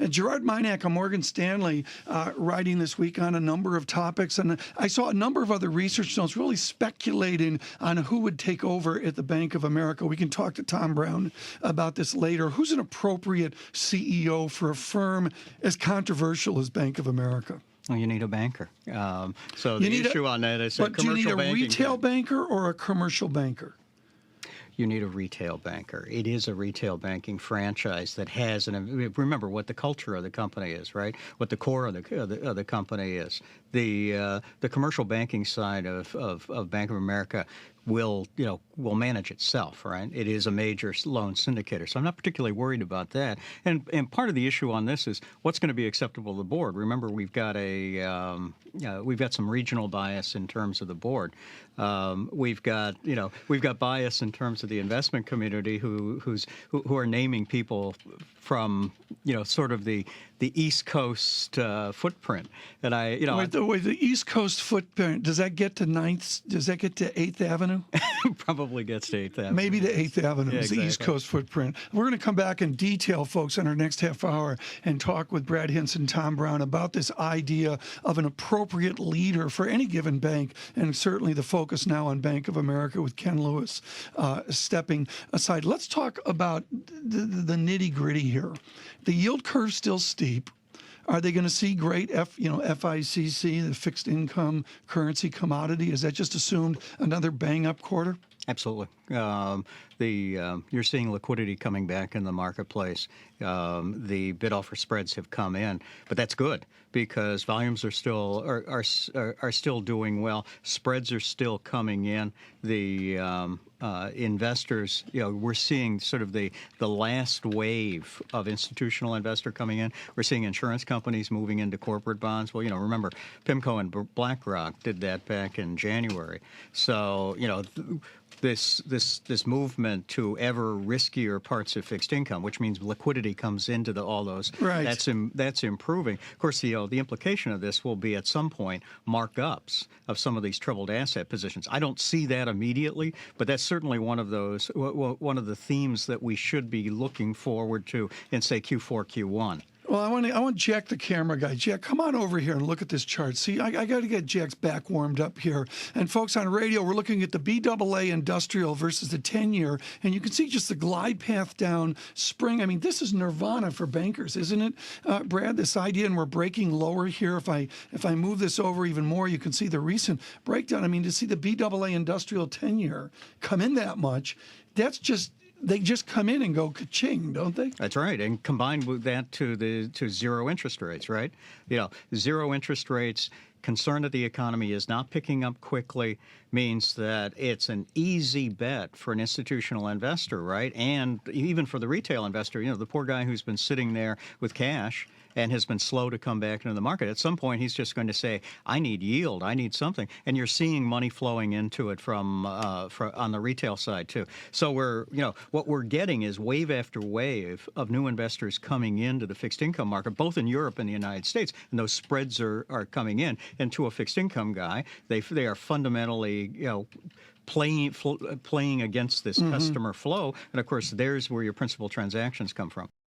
And Gerard Minack of Morgan Stanley writing this week on a number of topics. And I saw a number of other research notes really speculating on who would take over at the Bank of America. We can talk to Tom Brown about this later. Who's an appropriate CEO for a firm as controversial as Bank of America? Well, you need a banker. So the issue on that is that commercial banking. But do you need a retail banker or a commercial banker? You need a retail banker. It is a retail banking franchise that has remember what the culture of the company is, right? What the core of the company is. The commercial banking side of Bank of America will manage itself, right? It is a major loan syndicator, so I'm not particularly worried about that. And part of the issue on this is what's going to be acceptable to the board. Remember, we've got some regional bias in terms of the board. We've got bias in terms of the investment community who are naming people from sort of the East Coast footprint. And the East Coast footprint, does that get to 9th? Does that get to 8th Avenue? Probably gets to 8th Avenue. Maybe to 8th Avenue is exactly. The East Coast footprint. We're going to come back in detail, folks, in our next half hour and talk with Brad Hintz and Tom Brown about this idea of an appropriate leader for any given bank, and certainly the focus now on Bank of America with Ken Lewis stepping aside. Let's talk about the nitty-gritty here. The yield curve's still steep. Are they going to see great FICC, the fixed income currency commodity? Is that just assumed another bang-up quarter? Absolutely. You're seeing liquidity coming back in the marketplace. The bid-offer spreads have come in, but that's good because volumes are still doing well. Spreads are still coming in. The investors, we're seeing sort of the last wave of institutional investor coming in. We're seeing insurance companies moving into corporate bonds. Well, remember, PIMCO and BlackRock did that back in January. So, this movement to ever riskier parts of fixed income, which means liquidity comes into all those. Right. That's improving. Of course, the implication of this will be at some point markups of some of these troubled asset positions. I don't see that immediately, but that's certainly one of the themes that we should be looking forward to in, say, Q4, Q1. Well, I want Jack, the camera guy. Jack, come on over here and look at this chart. See, I got to get Jack's back warmed up here. And folks on radio, we're looking at the BAA industrial versus the 10-year, and you can see just the glide path down spring. I mean, this is nirvana for bankers, isn't it, Brad? This idea, and we're breaking lower here. If I move this over even more, you can see the recent breakdown. I mean, to see the BAA industrial 10-year come in that much, that's just. They just come in and go ka-ching, don't they? That's right, and combined with that to zero interest rates, right? Zero interest rates, concern that the economy is not picking up quickly means that it's an easy bet for an institutional investor, right? And even for the retail investor, the poor guy who's been sitting there with cash and has been slow to come back into the market. At some point, he's just going to say, I need yield, I need something. And you're seeing money flowing into it from on the retail side, too. So what we're getting is wave after wave of new investors coming into the fixed income market, both in Europe and the United States. And those spreads are coming in. And to a fixed income guy, they are fundamentally, playing against this customer flow. And, of course, there's where your principal transactions come from.